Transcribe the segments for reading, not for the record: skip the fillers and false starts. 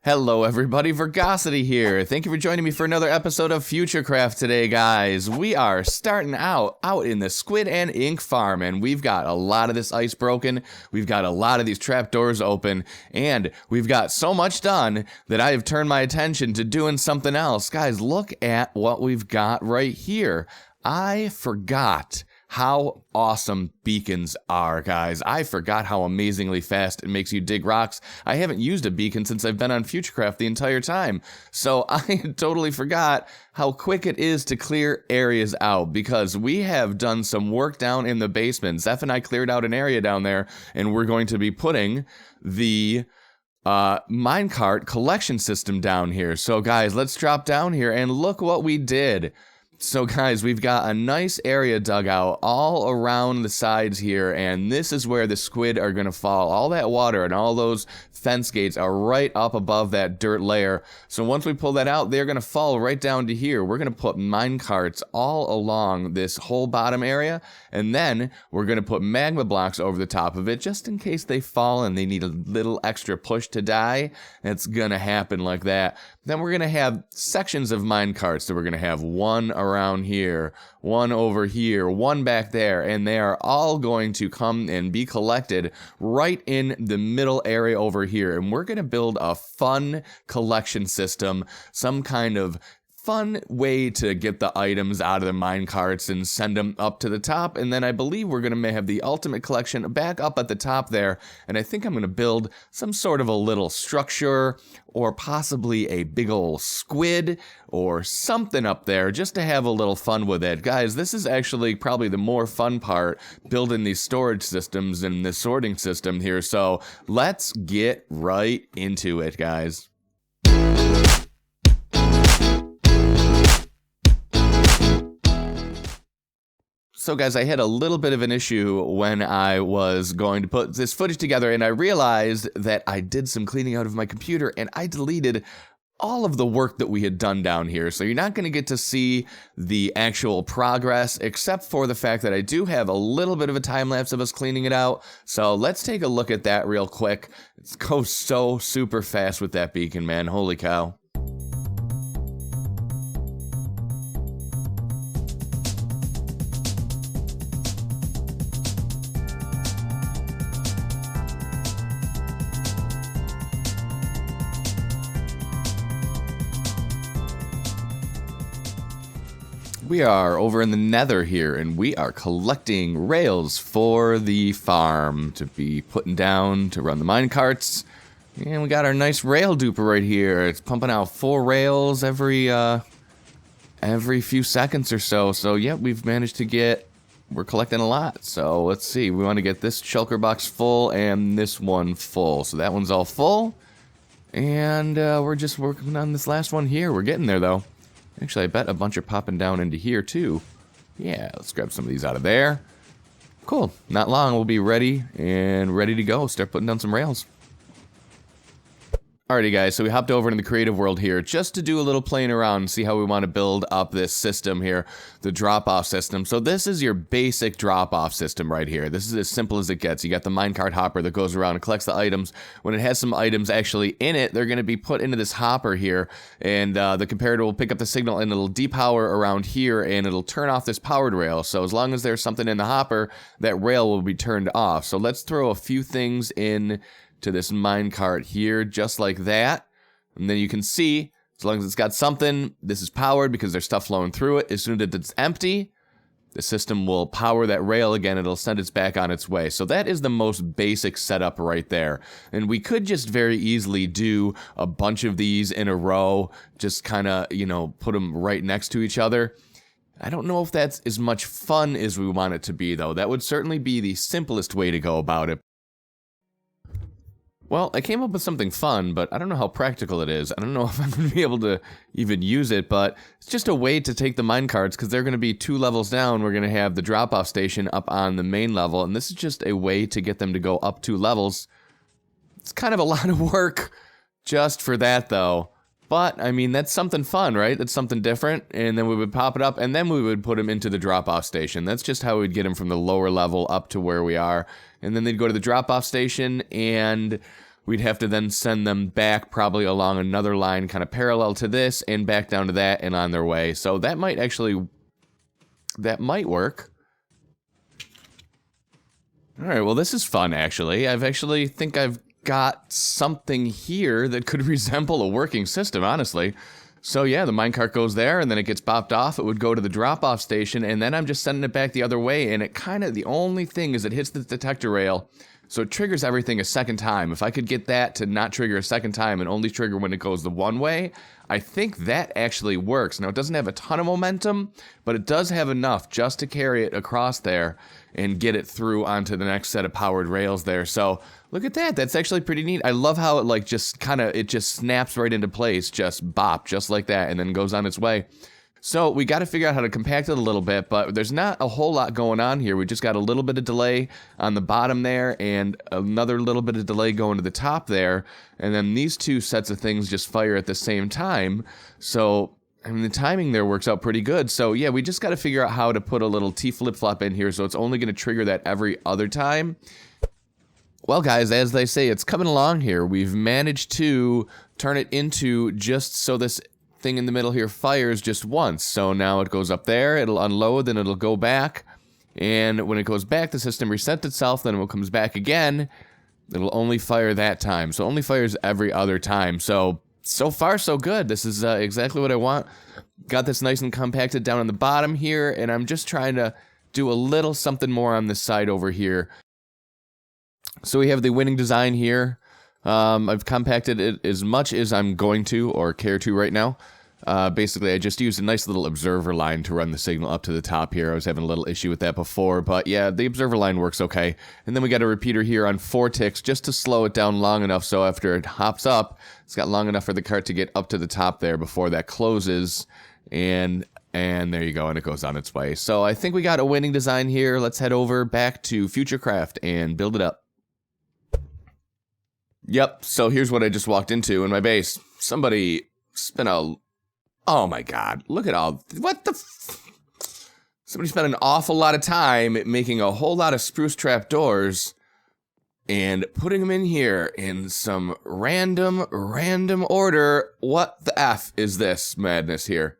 Hello everybody, Vergosity here. Thank you for joining me for another episode of Futurecraft today, guys. We are starting out in the squid and ink farm, and we've got a lot of this ice broken, we've got a lot of these trapdoors open, and we've got so much done that I have turned my attention to doing something else. Guys, look at what we've got right here. I forgot how awesome beacons are, guys. I forgot how amazingly fast it makes you dig rocks. I haven't used a beacon since I've been on Futurecraft the entire time. So I totally forgot how quick it is to clear areas out, because we have done some work down in the basement. Zeph and I cleared out an area down there, and we're going to be putting the minecart collection system down here. So guys, let's drop down here and look what we did. So guys, we've got a nice area dug out all around the sides here, and this is where the squid are going to fall. All that water and all those fence gates are right up above that dirt layer. So once we pull that out, they're going to fall right down to here. We're going to put minecarts all along this whole bottom area, and then we're going to put magma blocks over the top of it just in case they fall and they need a little extra push to die. It's going to happen like that. Then we're going to have sections of minecarts. So we're going to have one around here, one over here, one back there, and they are all going to come and be collected right in the middle area over here. And we're going to build a fun collection system, some kind of fun way to get the items out of the minecarts and send them up to the top. And then I believe we're going to have the ultimate collection back up at the top there. And I think I'm going to build some sort of a little structure, or possibly a big old squid or something up there just to have a little fun with it. Guys, this is actually probably the more fun part, building these storage systems and the sorting system here. So let's get right into it, guys. So guys, I had a little bit of an issue when I was going to put this footage together, and I realized that I did some cleaning out of my computer and I deleted all of the work that we had done down here. So you're not going to get to see the actual progress, except for the fact that I do have a little bit of a time lapse of us cleaning it out. So let's take a look at that real quick. It goes so super fast with that beacon, man. Holy cow. We are over in the nether here, and we are collecting rails for the farm to be putting down to run the minecarts. And we got our nice rail duper right here. It's pumping out 4 rails every few seconds or so. So yeah, we've managed to get, we're collecting a lot. So let's see, we want to get this shulker box full and this one full. So that one's all full. And we're just working on this last one here. We're getting there though. Actually, I bet a bunch are popping down into here, too. Yeah, let's grab some of these out of there. Cool. Not long, we'll be ready to go. Start putting down some rails. Alrighty guys, so we hopped over into the creative world here just to do a little playing around and see how we want to build up this system here, the drop-off system. So this is your basic drop-off system right here. This is as simple as it gets. You got the minecart hopper that goes around and collects the items. When it has some items actually in it, they're going to be put into this hopper here, and the comparator will pick up the signal and it'll depower around here and it'll turn off this powered rail. So as long as there's something in the hopper, that rail will be turned off. So let's throw a few things in to this minecart here, just like that. And then you can see, as long as it's got something, this is powered because there's stuff flowing through it. As soon as it's empty, the system will power that rail again. It'll send it back on its way. So that is the most basic setup right there. And we could just very easily do a bunch of these in a row, just kind of, you know, put them right next to each other. I don't know if that's as much fun as we want it to be, though. That would certainly be the simplest way to go about it. Well, I came up with something fun, but I don't know how practical it is. I don't know if I'm going to be able to even use it, but it's just a way to take the minecarts, because they're going to be 2 levels down. We're going to have the drop-off station up on the main level, and this is just a way to get them to go up 2 levels. It's kind of a lot of work just for that, though. But, I mean, that's something fun, right? That's something different, and then we would pop it up, and then we would put them into the drop-off station. That's just how we'd get them from the lower level up to where we are. And then they'd go to the drop-off station, and we'd have to then send them back probably along another line kind of parallel to this and back down to that and on their way. So that might work. All right, well, this is fun, actually. think I've got something here that could resemble a working system, honestly. So yeah, the minecart goes there, and then it gets popped off. It would go to the drop-off station, and then I'm just sending it back the other way, and it kind of, the only thing is it hits the detector rail, so it triggers everything a second time. If I could get that to not trigger a second time and only trigger when it goes the one way, I think that actually works. Now, it doesn't have a ton of momentum, but it does have enough just to carry it across there and get it through onto the next set of powered rails there. So look at that. That's actually pretty neat. I love how it like just kind of, it just snaps right into place, just bop, just like that, and then goes on its way. So we got to figure out how to compact it a little bit, but there's not a whole lot going on here. We just got a little bit of delay on the bottom there and another little bit of delay going to the top there. And then these two sets of things just fire at the same time. So, I mean, the timing there works out pretty good. So yeah, we just got to figure out how to put a little T flip-flop in here so it's only going to trigger that every other time. Well, guys, as they say, it's coming along here. We've managed to turn it into just so this thing in the middle here fires just once. So now it goes up there, it'll unload, then it'll go back, and when it goes back, the system resets itself, then when it comes back again, it'll only fire that time. So it only fires every other time. So far, so good. This is exactly what I want. Got this nice and compacted down on the bottom here, and I'm just trying to do a little something more on this side over here. So we have the winning design here. I've compacted it as much as I'm going to or care to right now. Basically, I just used a nice little observer line to run the signal up to the top here. I was having a little issue with that before, but yeah, the observer line works okay. And then we got a repeater here on 4 ticks just to slow it down long enough so after it hops up, it's got long enough for the cart to get up to the top there before that closes. And there you go, and it goes on its way. So I think we got a winning design here. Let's head over back to Futurecraft and build it up. Yep, so here's what I just walked into in my base. Somebody spent a... Oh my god, look at all... What the... Somebody spent an awful lot of time making a whole lot of spruce trap doors and putting them in here in some random order. What the F is this madness here?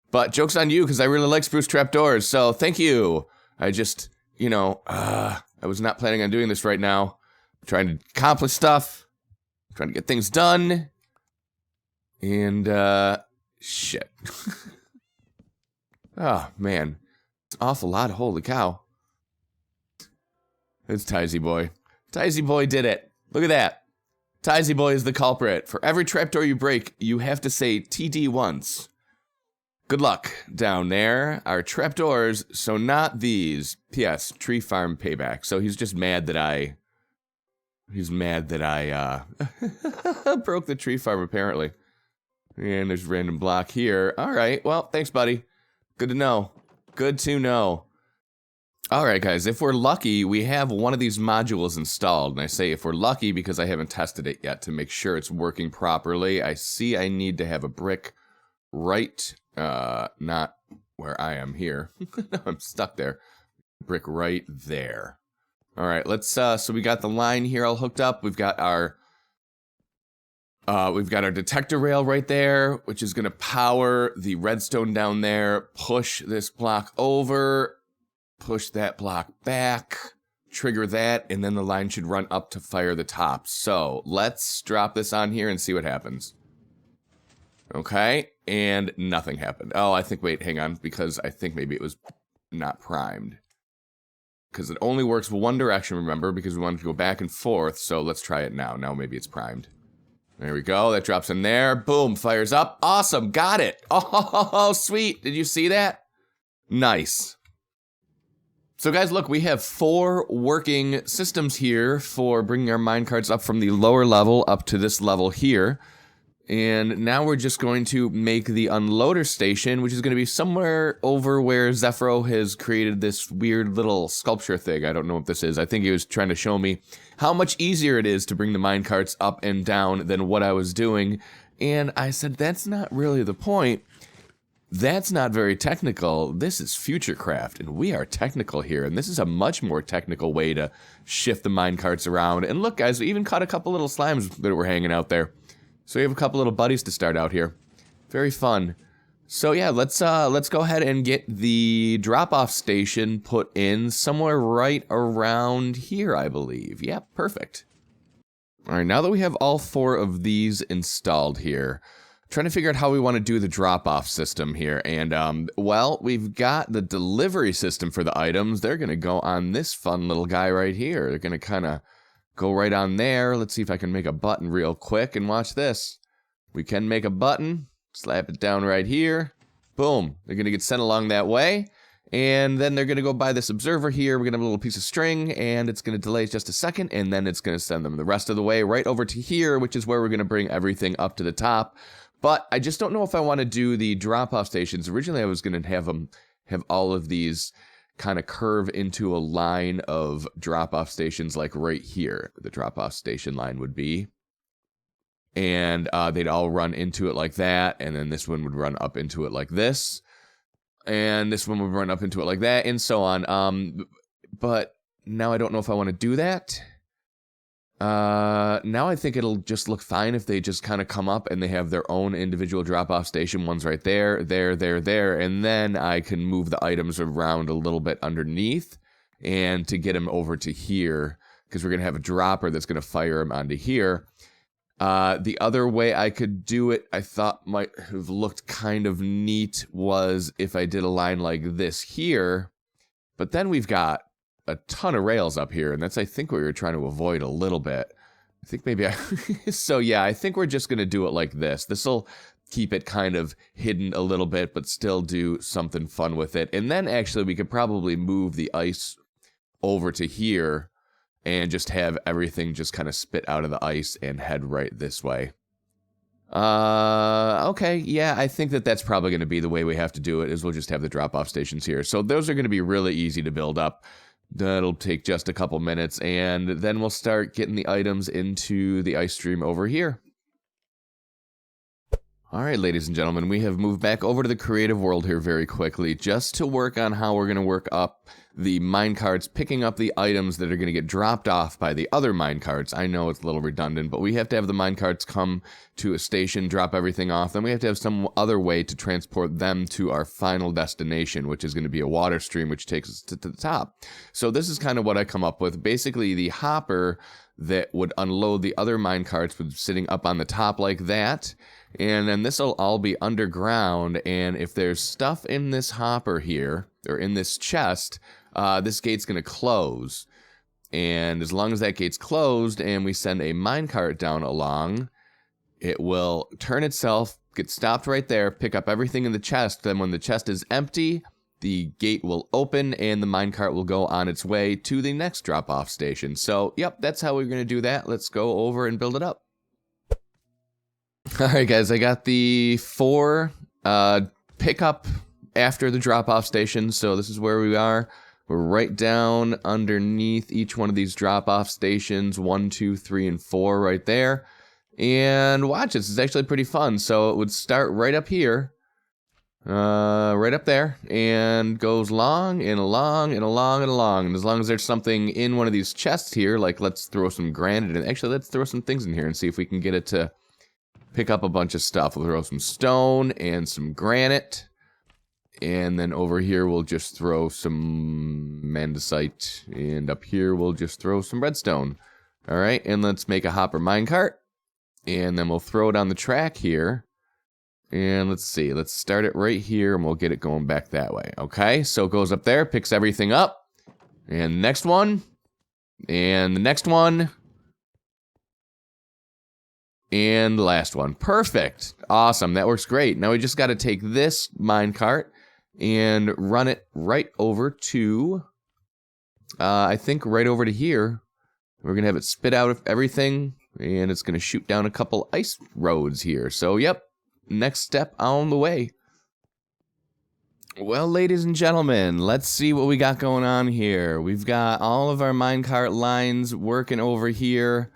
But joke's on you, because I really like spruce trap doors, so thank you. I just, you know, I was not planning on doing this right now. Trying to accomplish stuff, trying to get things done, and, shit. Oh, man. It's an awful lot, holy cow. It's Tizy Boy. Tizy Boy did it. Look at that. Tizy Boy is the culprit. For every trapdoor you break, you have to say TD once. Good luck down there. Our trapdoors, so not these. P.S. Tree farm payback. So he's just mad that I... He's mad that I, broke the tree farm, apparently. And there's a random block here. Alright, well, thanks, buddy. Good to know. Good to know. Alright, guys, if we're lucky, we have one of these modules installed. And I say if we're lucky because I haven't tested it yet to make sure it's working properly. I see I need to have a brick right, not where I am here. No, I'm stuck there. Brick right there. All right, let's, so we got the line here all hooked up. We've got our detector rail right there, which is gonna power the redstone down there, push this block over, push that block back, trigger that, and then the line should run up to fire the top. So let's drop this on here and see what happens. Okay, and nothing happened. Oh, wait, hang on, because I think maybe it was not primed. Because it only works one direction, remember, because we wanted to go back and forth, so let's try it now. Now maybe it's primed. There we go, that drops in there. Boom, fires up. Awesome, got it. Oh, sweet. Did you see that? Nice. So guys, look, we have 4 working systems here for bringing our minecarts up from the lower level up to this level here. And now we're just going to make the unloader station, which is going to be somewhere over where Zephyro has created this weird little sculpture thing. I don't know what this is. I think he was trying to show me how much easier it is to bring the minecarts up and down than what I was doing. And I said, that's not really the point. That's not very technical. This is Futurecraft, and we are technical here. And this is a much more technical way to shift the minecarts around. And look, guys, we even caught a couple little slimes that were hanging out there. So we have a couple little buddies to start out here. Very fun. So yeah, let's go ahead and get the drop-off station put in somewhere right around here, I believe. Yeah, perfect. All right, now that we have all 4 of these installed here, trying to figure out how we want to do the drop-off system here. And, well, we've got the delivery system for the items. They're going to go on this fun little guy right here. They're going to kind of go right on there. Let's see if I can make a button real quick and watch this. We can make a button, slap it down right here. Boom. They're going to get sent along that way. And then they're going to go by this observer here. We're going to have a little piece of string, and it's going to delay just a second, and then it's going to send them the rest of the way right over to here, which is where we're going to bring everything up to the top. But I just don't know if I want to do the drop-off stations. Originally, I was going to have all of these kind of curve into a line of drop-off stations like right here. The drop-off station line would be. And they'd all run into it like that, and then this one would run up into it like this. And this one would run up into it like that, and so on. But now I don't know if I want to do that. Now I think it'll just look fine if they just kind of come up and they have their own individual drop-off station. One's right there, there, and then I can move the items around a little bit underneath and to get them over to here, because we're going to have a dropper that's going to fire them onto here. The other way I could do it, I thought might have looked kind of neat, was if I did a line like this here, but then we've got a ton of rails up here, and that's, I think, what we were trying to avoid a little bit. I think maybe so yeah, I think we're just going to do it like this. This'll keep it kind of hidden a little bit, but still do something fun with it. And then actually we could probably move the ice over to here and just have everything just kind of spit out of the ice and head right this way. Okay, yeah, I think that's probably going to be the way we have to do it, is we'll just have the drop-off stations here. So those are going to be really easy to build up. That'll take just a couple minutes, and then we'll start getting the items into the ice stream over here. Alright, ladies and gentlemen, we have moved back over to the creative world here very quickly, just to work on how we're going to work up the minecarts, picking up the items that are going to get dropped off by the other minecarts. I know it's a little redundant, but we have to have the minecarts come to a station, drop everything off, then we have to have some other way to transport them to our final destination, which is going to be a water stream, which takes us to the top. So this is kind of what I come up with. Basically, the hopper that would unload the other minecarts was sitting up on the top like that, and then this will all be underground, and if there's stuff in this hopper here, or in this chest, this gate's going to close. And as long as that gate's closed and we send a minecart down along, it will turn itself, get stopped right there, pick up everything in the chest. Then when the chest is empty, the gate will open and the minecart will go on its way to the next drop-off station. So, yep, that's how we're going to do that. Let's go over and build it up. Alright guys, I got the 4 pickup after the drop-off station, so this is where we are. We're right down underneath each one of these drop-off stations, 1, 2, 3, and 4 right there. And watch, this is actually pretty fun. So it would start right up here, right up there, and goes along and along and along and along. And as long as there's something in one of these chests here, like let's throw some granite in. Actually, let's throw some things in here and see if we can get it to pick up a bunch of stuff. We'll throw some stone and some granite. And then over here, we'll just throw some andesite. And up here, we'll just throw some redstone. All right, and let's make a hopper minecart. And then we'll throw it on the track here. And let's see, let's start it right here, and we'll get it going back that way. Okay, so it goes up there, picks everything up. And next one. And the next one. And the last one. Perfect. Awesome. That works great. Now we just got to take this minecart and run it right over to, I think right over to here. We're going to have it spit out everything, and it's going to shoot down a couple ice roads here. So, yep, next step on the way. Well, ladies and gentlemen, let's see what we got going on here. We've got all of our minecart lines working over here.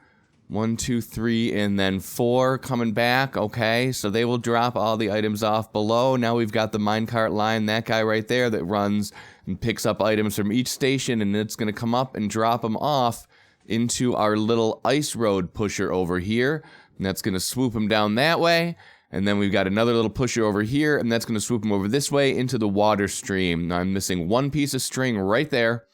1, 2, 3, and then 4 coming back. Okay, so they will drop all the items off below. Now we've got the minecart line, that guy right there that runs and picks up items from each station, and it's going to come up and drop them off into our little ice road pusher over here. And that's going to swoop them down that way. And then we've got another little pusher over here, and that's going to swoop them over this way into the water stream. Now I'm missing one piece of string right there,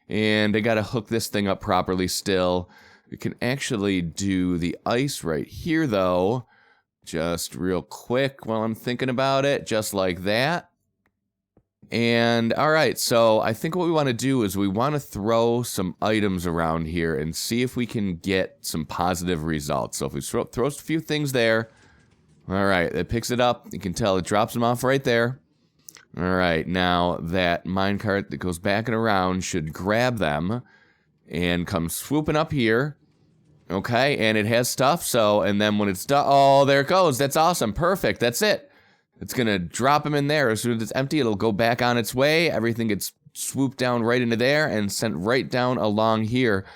and I got to hook this thing up properly still. We can actually do the ice right here, though, just real quick while I'm thinking about it, just like that. And, all right, so I think what we want to do is we want to throw some items around here and see if we can get some positive results. So if we throw a few things there, all right, it picks it up. You can tell it drops them off right there. All right, now that minecart that goes back and around should grab them and come swooping up here. Okay, and it has stuff, so, and then when it's done, oh, there it goes. That's awesome. Perfect. That's it. It's going to drop them in there. As soon as it's empty, it'll go back on its way. Everything gets swooped down right into there and sent right down along here.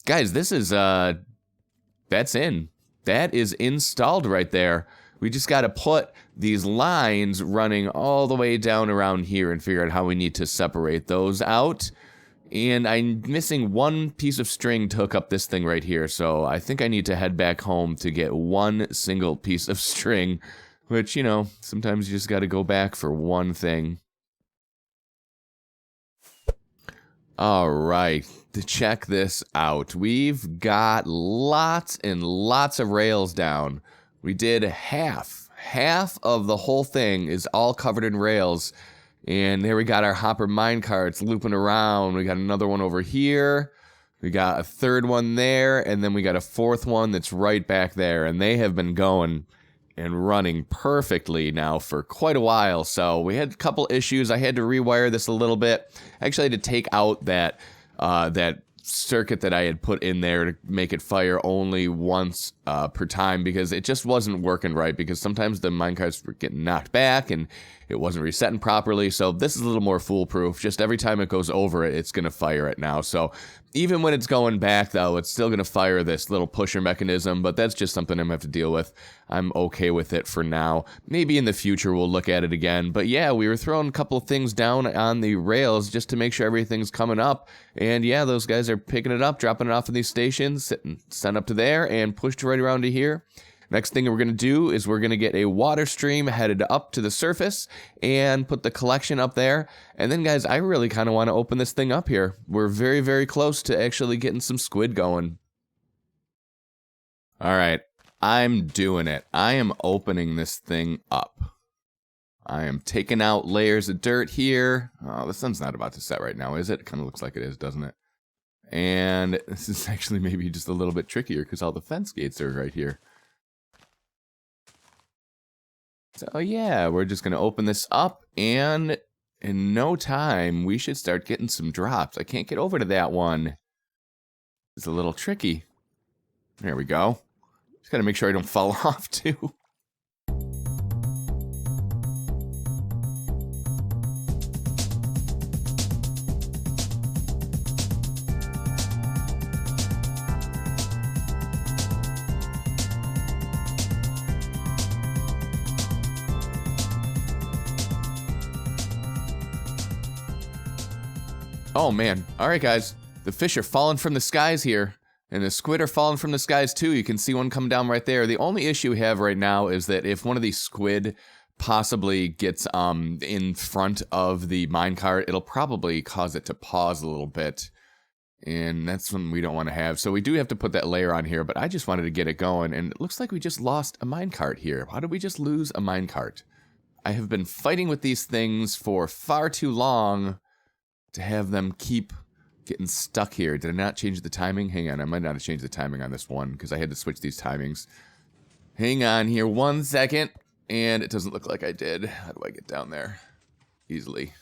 Guys, this is, that's in. That is installed right there. We just got to put these lines running all the way down around here and figure out how we need to separate those out. And I'm missing one piece of string to hook up this thing right here, so I think I need to head back home to get one single piece of string, which, you know, sometimes you just got to go back for one thing. All right, to check this out, we've got lots and lots of rails down. We did half of the whole thing is all covered in rails. And there we got our hopper minecarts looping around. We got another one over here. We got a third one there. And then we got a fourth one that's right back there. And they have been going and running perfectly now for quite a while. So we had a couple issues. I had to rewire this a little bit. Actually, I had to take out that circuit that I had put in there to make it fire only once per time, because it just wasn't working right, because sometimes the minecarts were getting knocked back and it wasn't resetting properly. So this is a little more foolproof. Just every time it goes over it, it's going to fire it now. So even when it's going back, though, it's still going to fire this little pusher mechanism, but that's just something I'm going to have to deal with. I'm okay with it for now. Maybe in the future we'll look at it again. But yeah, we were throwing a couple of things down on the rails just to make sure everything's coming up. And yeah, those guys are picking it up, dropping it off in these stations, sent up to there, and pushed right around to here. Next thing we're going to do is we're going to get a water stream headed up to the surface and put the collection up there. And then, guys, I really kind of want to open this thing up here. We're very, very close to actually getting some squid going. All right, I'm doing it. I am opening this thing up. I am taking out layers of dirt here. Oh, the sun's not about to set right now, is it? It kind of looks like it is, doesn't it? And this is actually maybe just a little bit trickier because all the fence gates are right here. So yeah, we're just going to open this up, and in no time, we should start getting some drops. I can't get over to that one. It's a little tricky. There we go. Just got to make sure I don't fall off, too. Oh man, alright guys, the fish are falling from the skies here, and the squid are falling from the skies too. You can see one come down right there. The only issue we have right now is that if one of these squid possibly gets in front of the minecart, it'll probably cause it to pause a little bit, and that's one we don't want to have. So we do have to put that layer on here, but I just wanted to get it going, and it looks like we just lost a minecart here. How did we just lose a minecart? I have been fighting with these things for far too long to have them keep getting stuck here. Did I not change the timing? Hang on, I might not have changed the timing on this one because I had to switch these timings. Hang on here 1 second, and it doesn't look like I did. How do I get down there easily?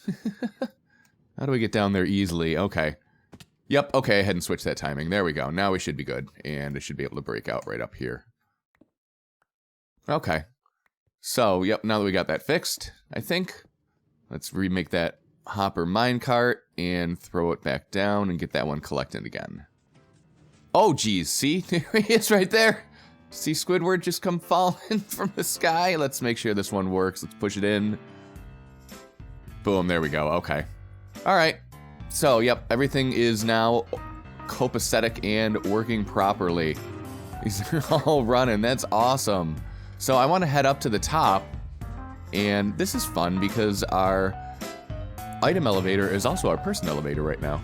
How do I get down there easily? Okay. Yep, okay, I hadn't switched that timing. There we go. Now we should be good, and I should be able to break out right up here. Okay. So, yep, now that we got that fixed, I think, let's remake that hopper minecart and throw it back down and get that one collected again. Oh, geez, see? There he is right there. See Squidward just come falling from the sky? Let's make sure this one works. Let's push it in. Boom, there we go. Okay. All right. So, yep, everything is now copacetic and working properly. These are all running. That's awesome. So I want to head up to the top. And this is fun because our item elevator is also our person elevator right now.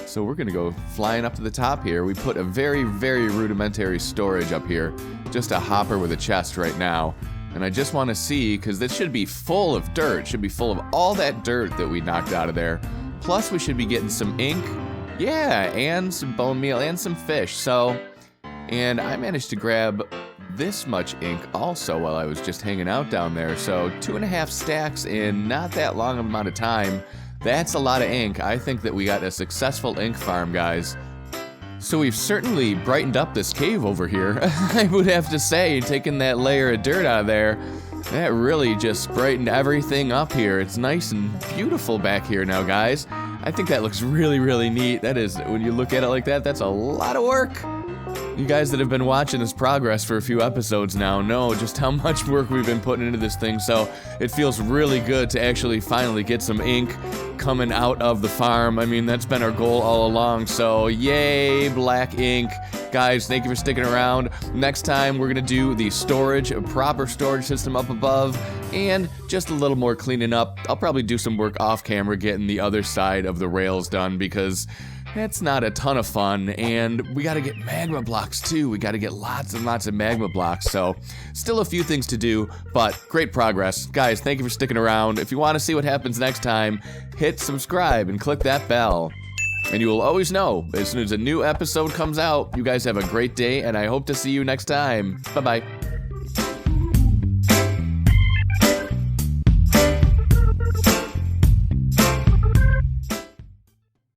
So we're gonna go flying up to the top here. We put a very, very rudimentary storage up here. Just a hopper with a chest right now. And I just want to see, because this should be full of dirt. It should be full of all that dirt that we knocked out of there. Plus we should be getting some ink. Yeah, and some bone meal and some fish. So, and I managed to grab this much ink also while I was just hanging out down there. So 2.5 stacks in not that long of amount of time. That's a lot of ink. I think that we got a successful ink farm, guys. So we've certainly brightened up this cave over here. I would have to say, taking that layer of dirt out of there, that really just brightened everything up here. It's nice and beautiful back here now, guys. I think that looks really, really neat. That is, when you look at it like that, that's a lot of work. You guys that have been watching this progress for a few episodes now know just how much work we've been putting into this thing, so it feels really good to actually finally get some ink coming out of the farm. I mean, that's been our goal all along, so yay, black ink. Guys, thank you for sticking around. Next time, we're gonna do the storage, a proper storage system up above, and just a little more cleaning up. I'll probably do some work off camera getting the other side of the rails done, because that's not a ton of fun, and we gotta get magma blocks too. We gotta get lots and lots of magma blocks, so still a few things to do, but great progress. Guys, thank you for sticking around. If you want to see what happens next time, hit subscribe and click that bell. And you will always know as soon as a new episode comes out. You guys have a great day, and I hope to see you next time. Bye-bye.